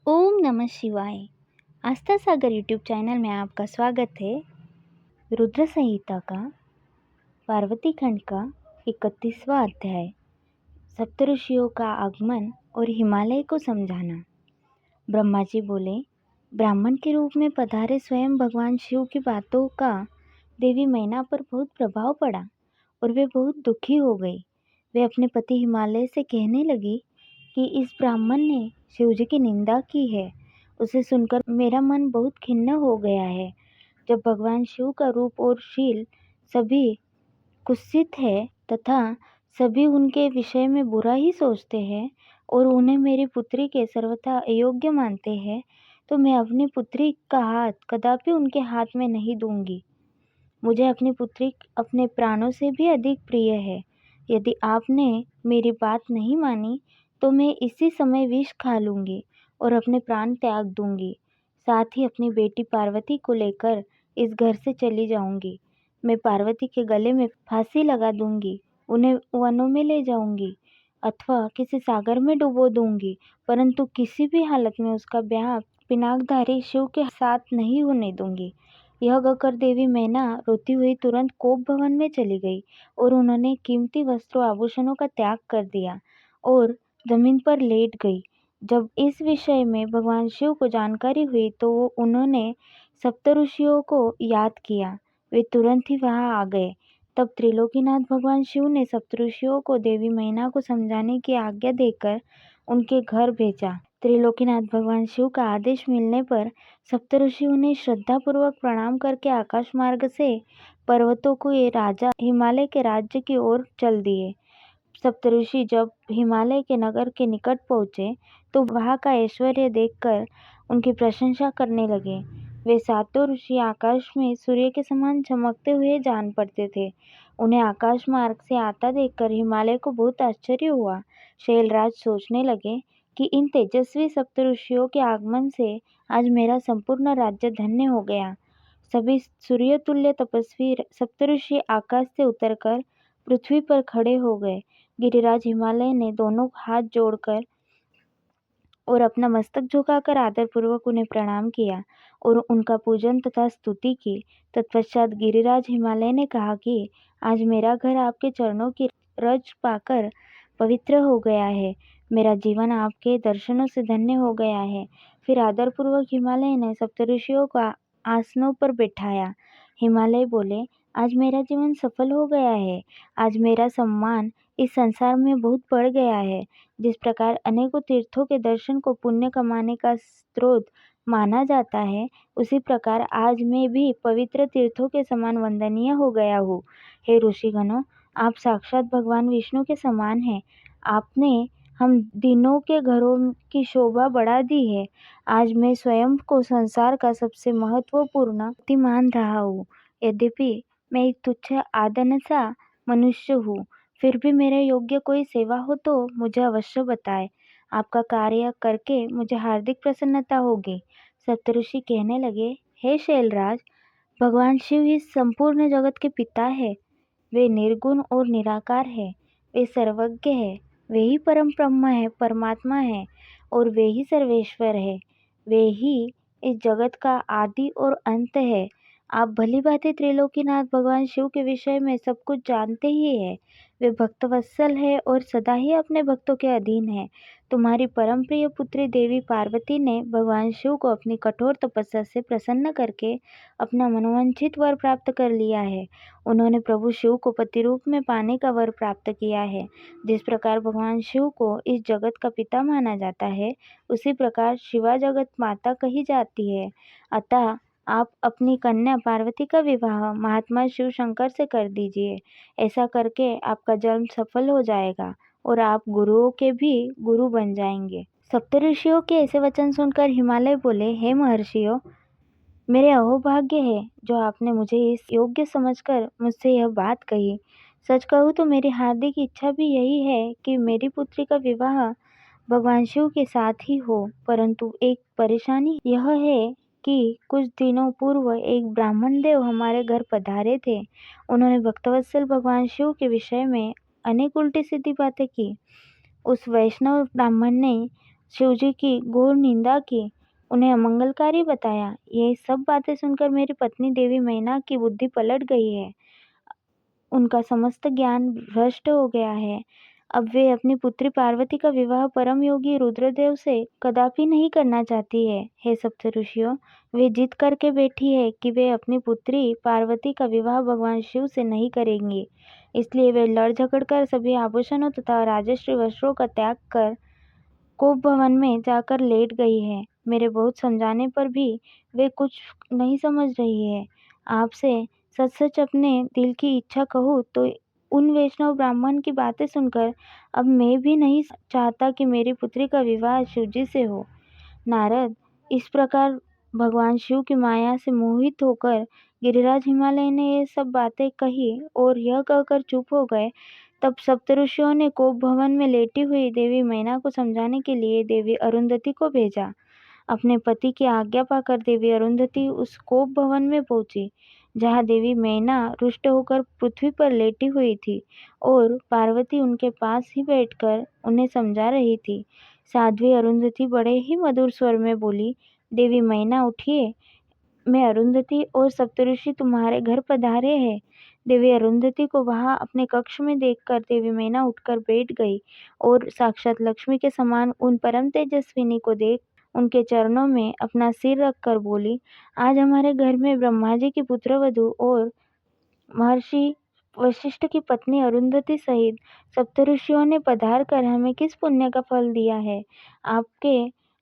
ओम नमः शिवाय। आस्था सागर YouTube channel में आपका स्वागत है। रुद्र संहिता का पार्वती खंड का 31वां अध्याय, सप्तऋषियों का आगमन और हिमालय को समझाना। ब्रह्मा जी बोले, ब्राह्मण के रूप में पधारे स्वयं भगवान शिव की बातों का देवी मैना पर बहुत प्रभाव पड़ा और वे बहुत दुखी हो गई। वे अपने पति हिमालय से कहने लगी कि इस ब्राह्मण ने शिवजी की निंदा की है। उसे सुनकर मेरा मन बहुत खिन्न हो गया है। जब भगवान शिव का रूप और शील सभी कुत्सित है तथा सभी उनके विषय में बुरा ही सोचते हैं और उन्हें मेरी पुत्री के सर्वथा अयोग्य मानते हैं, तो मैं अपनी पुत्री का हाथ कदापि उनके हाथ में नहीं दूंगी। मुझे अपनी पुत्री अपने प्राणों से भी अधिक प्रिय है। यदि आपने मेरी बात नहीं मानी तो मैं इसी समय विष खा लूँगी और अपने प्राण त्याग दूँगी। साथ ही अपनी बेटी पार्वती को लेकर इस घर से चली जाऊँगी। मैं पार्वती के गले में फांसी लगा दूँगी, उन्हें वनों में ले जाऊँगी अथवा किसी सागर में डुबो दूँगी, परंतु किसी भी हालत में उसका ब्याह पिनाकधारी शिव के साथ नहीं होने दूँगी। यह कहकर देवी मैना रोती हुई तुरंत कोप भवन में चली गई और उन्होंने कीमती वस्त्रों आभूषणों का त्याग कर दिया और जमीन पर लेट गई। जब इस विषय में भगवान शिव को जानकारी हुई तो उन्होंने सप्तऋषियों को याद किया। वे तुरंत ही वहां आ गए। तब त्रिलोकीनाथ भगवान शिव ने सप्तऋषियों को देवी मैना को समझाने की आज्ञा देकर उनके घर भेजा। त्रिलोकीनाथ भगवान शिव का आदेश मिलने पर सप्तऋषियों ने श्रद्धापूर्वक प्रणाम करके आकाश मार्ग से पर्वतों को ये राजा हिमालय के राज्य की ओर चल दिए। सप्तऋषि जब हिमालय के नगर के निकट पहुँचे तो वहाँ का ऐश्वर्य देखकर उनकी प्रशंसा करने लगे। वे सातों ऋषि आकाश में सूर्य के समान चमकते हुए जान पड़ते थे। उन्हें आकाश मार्ग से आता देखकर हिमालय को बहुत आश्चर्य हुआ। शैलराज सोचने लगे कि इन तेजस्वी सप्तऋषियों के आगमन से आज मेरा संपूर्ण राज्य धन्य हो गया। सभी सूर्यतुल्य तपस्वी सप्तऋषि आकाश से उतरकर पृथ्वी पर खड़े हो गए। गिरिराज हिमालय ने दोनों हाथ जोड़कर और अपना मस्तक झुकाकर आदरपूर्वक उन्हें प्रणाम किया और उनका पूजन तथा स्तुति की। तत्पश्चात गिरिराज हिमालय ने कहा कि आज मेरा घर आपके चरणों की रज पाकर पवित्र हो गया है। मेरा जीवन आपके दर्शनों से धन्य हो गया है। फिर आदरपूर्वक हिमालय ने सप्तऋषियों को आसनों पर बिठाया। हिमालय बोले, आज मेरा जीवन सफल हो गया है। आज मेरा सम्मान इस संसार में बहुत बढ़ गया है। जिस प्रकार अनेकों तीर्थों के दर्शन को पुण्य कमाने का स्रोत माना जाता है, उसी प्रकार आज मैं भी पवित्र तीर्थों के समान वंदनीय हो गया हूँ। हे ऋषिगणों, आप साक्षात भगवान विष्णु के समान हैं। आपने हम दिनों के घरों की शोभा बढ़ा दी है। आज मैं स्वयं को संसार का सबसे महत्वपूर्ण व्यक्ति मान रहा हूँ। यद्यपि मैं एक तुच्छ आदन सा मनुष्य हूँ, फिर भी मेरे योग्य कोई सेवा हो तो मुझे अवश्य बताएं। आपका कार्य करके मुझे हार्दिक प्रसन्नता होगी। सप्तऋषि कहने लगे, हे शैलराज, भगवान शिव इस संपूर्ण जगत के पिता है। वे निर्गुण और निराकार है। वे सर्वज्ञ है। वे ही परम ब्रह्म है, परमात्मा है और वे ही सर्वेश्वर है। वे ही इस जगत का आदि और अंत है। आप भली भांति त्रिलोकीनाथ भगवान शिव के विषय में सब कुछ जानते ही है। वे भक्तवत्सल है और सदा ही अपने भक्तों के अधीन है। तुम्हारी परम प्रिय पुत्री देवी पार्वती ने भगवान शिव को अपनी कठोर तपस्या से प्रसन्न करके अपना मनोवांछित वर प्राप्त कर लिया है। उन्होंने प्रभु शिव को पति रूप में पाने का वर प्राप्त किया है। जिस प्रकार भगवान शिव को इस जगत का पिता माना जाता है, उसी प्रकार शिवा जगत माता कही जाती है। अतः आप अपनी कन्या पार्वती का विवाह महात्मा शिव शंकर से कर दीजिए। ऐसा करके आपका जन्म सफल हो जाएगा और आप गुरुओं के भी गुरु बन जाएंगे। सप्तऋषियों के ऐसे वचन सुनकर हिमालय बोले, हे महर्षियों, मेरे अहोभाग्य है जो आपने मुझे इस योग्य समझकर मुझसे यह बात कही। सच कहूँ तो मेरी हार्दिक इच्छा भी यही है कि मेरी पुत्री का विवाह भगवान शिव के साथ ही हो, परंतु एक परेशानी यह है कि कुछ दिनों पूर्व एक ब्राह्मण देव हमारे घर पधारे थे। उन्होंने भक्तवत्सल भगवान शिव के विषय में अनेक उल्टी सीधी बातें की। उस वैष्णव ब्राह्मण ने शिवजी की घोर निंदा की, उन्हें अमंगलकारी बताया। ये सब बातें सुनकर मेरी पत्नी देवी मैना की बुद्धि पलट गई है। उनका समस्त ज्ञान भ्रष्ट हो गया है। अब वे अपनी पुत्री पार्वती का विवाह परम योगी रुद्रदेव से कदापि नहीं करना चाहती है। हे सप्तऋषियों, वे जिद करके बैठी है कि वे अपनी पुत्री पार्वती का विवाह भगवान शिव से नहीं करेंगी। इसलिए वे लड़ झगड़ कर सभी आभूषणों तथा राजश्री वस्त्रों का त्याग कर कोप भवन में जाकर लेट गई है। मेरे बहुत समझाने पर भी वे कुछ नहीं समझ रही है। आपसे सच-सच अपने दिल की इच्छा कहूँ तो उन वैष्णव ब्राह्मण की बातें सुनकर अब मैं भी नहीं चाहता कि मेरी पुत्री का विवाह शिवजी से हो। नारद, इस प्रकार भगवान शिव की माया से मोहित होकर गिरिराज हिमालय ने ये सब बातें कही और यह कहकर चुप हो गए। तब सप्तऋषियों ने कोप भवन में लेटी हुई देवी मैना को समझाने के लिए देवी अरुंधति को भेजा। अपने पति की आज्ञा पाकर देवी अरुंधति उस कोप भवन में पहुंची, जहाँ देवी मैना रुष्ट होकर पृथ्वी पर लेटी हुई थी और पार्वती उनके पास ही बैठकर उन्हें समझा रही थी। साध्वी अरुंधति बड़े ही मधुर स्वर में बोली, देवी मैना उठिए, मैं अरुंधति और सप्तऋषि तुम्हारे घर पधारे हैं। देवी अरुंधति को वहां अपने कक्ष में देखकर देवी मैना उठकर बैठ गई और साक्षात लक्ष्मी के समान उन परम तेजस्विनी को देख उनके चरणों में अपना सिर रखकर बोली, आज हमारे घर में ब्रह्मा जी की पुत्रवधू और महर्षि वशिष्ठ की पत्नी अरुंधति सहित सप्तऋषियों ने पधार कर हमें किस पुण्य का फल दिया है। आपके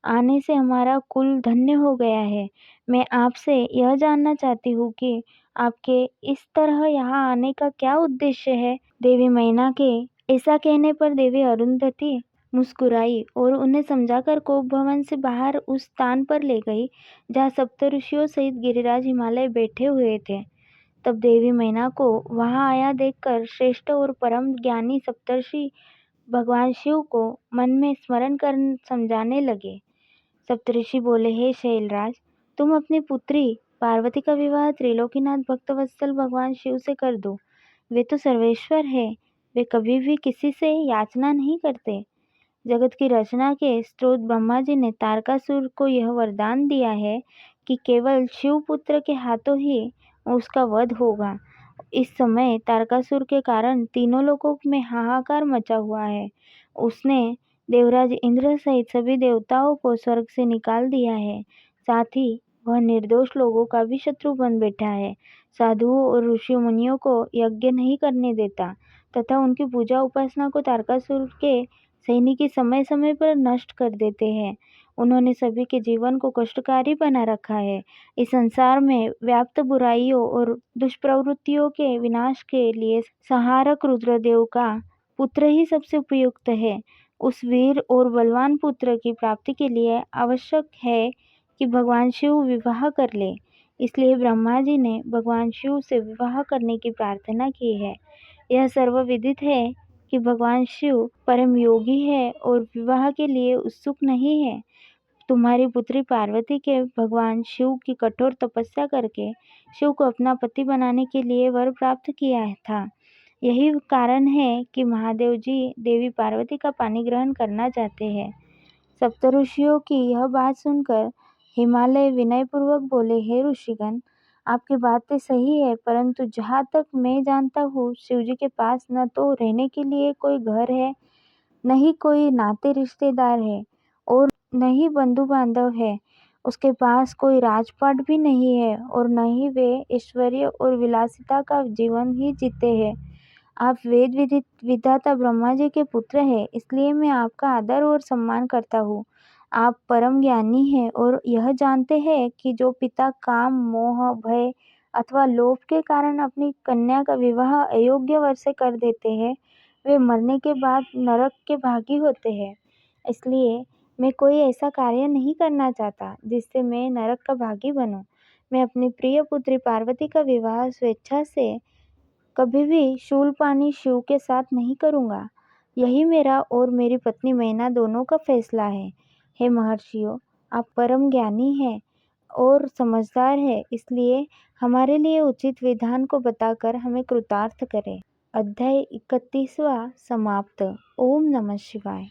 आने से हमारा कुल धन्य हो गया है। मैं आपसे यह जानना चाहती हूँ कि आपके इस तरह यहाँ आने का क्या उद्देश्य है। देवी मैना के ऐसा कहने पर देवी अरुंधति मुस्कुराई और उन्हें समझाकर कोप भवन से बाहर उस स्थान पर ले गई जहाँ सप्तऋषियों सहित गिरिराज हिमालय बैठे हुए थे। तब देवी मैना को वहां आया देखकर श्रेष्ठ और परम ज्ञानी सप्तर्षि भगवान शिव को मन में स्मरण कर समझाने लगे। सप्तऋषि बोले, हे शैलराज, तुम अपनी पुत्री पार्वती का विवाह त्रिलोकीनाथ भक्तवत्सल भगवान शिव से कर दो। वे तो सर्वेश्वर है, वे कभी भी किसी से याचना नहीं करते। जगत की रचना के स्रोत ब्रह्मा जी ने तारकासुर को यह वरदान दिया है कि केवल शिवपुत्र के हाथों ही उसका वध होगा। इस समय तारकासुर के कारण तीनों लोकों में हाहाकार मचा हुआ है। उसने देवराज इंद्र सहित सभी देवताओं को स्वर्ग से निकाल दिया है। साथ ही वह निर्दोष लोगों का भी शत्रु बन बैठा है। साधुओं और ऋषि मुनियों को यज्ञ नहीं करने देता तथा उनकी पूजा उपासना को तारकासुर के सैनिक समय समय पर नष्ट कर देते हैं। उन्होंने सभी के जीवन को कष्टकारी बना रखा है। इस संसार में व्याप्त बुराइयों और दुष्प्रवृत्तियों के विनाश के लिए संहारक रुद्रदेव का पुत्र ही सबसे उपयुक्त है। उस वीर और बलवान पुत्र की प्राप्ति के लिए आवश्यक है कि भगवान शिव विवाह कर ले। इसलिए ब्रह्मा जी ने भगवान शिव से विवाह करने की प्रार्थना की है। यह सर्वविदित है कि भगवान शिव परम योगी है और विवाह के लिए उत्सुक नहीं है। तुम्हारी पुत्री पार्वती के भगवान शिव की कठोर तपस्या करके शिव को अपना पति बनाने के लिए वर प्राप्त किया था। यही कारण है कि महादेव जी देवी पार्वती का पानी ग्रहण करना चाहते हैं। सप्तऋषियों की यह बात सुनकर हिमालय विनयपूर्वक बोले, हे ऋषिगण, आपकी बातें सही है, परंतु जहाँ तक मैं जानता हूँ शिवजी के पास न तो रहने के लिए कोई घर है, न ही कोई नाते रिश्तेदार है और न ही बंधु बांधव है। उसके पास कोई राजपाट भी नहीं है और न ही वे ऐश्वर्य और विलासिता का जीवन ही जीते हैं। आप वेद विधाता ब्रह्मा जी के पुत्र हैं, इसलिए मैं आपका आदर और सम्मान करता हूँ। आप परम ज्ञानी हैं और यह जानते हैं कि जो पिता काम, मोह, भय अथवा लोभ के कारण अपनी कन्या का विवाह अयोग्य वर से कर देते हैं, वे मरने के बाद नरक के भागी होते हैं। इसलिए मैं कोई ऐसा कार्य नहीं करना चाहता जिससे मैं नरक का भागी बनूं। मैं अपनी प्रिय पुत्री पार्वती का विवाह स्वेच्छा से कभी भी शूलपाणी शिव के साथ नहीं करूँगा। यही मेरा और मेरी पत्नी मैना दोनों का फैसला है। हे महर्षियों, आप परम ज्ञानी हैं और समझदार हैं, इसलिए हमारे लिए उचित विधान को बताकर हमें कृतार्थ करें। अध्याय 31वां समाप्त। ओम नमः शिवाय।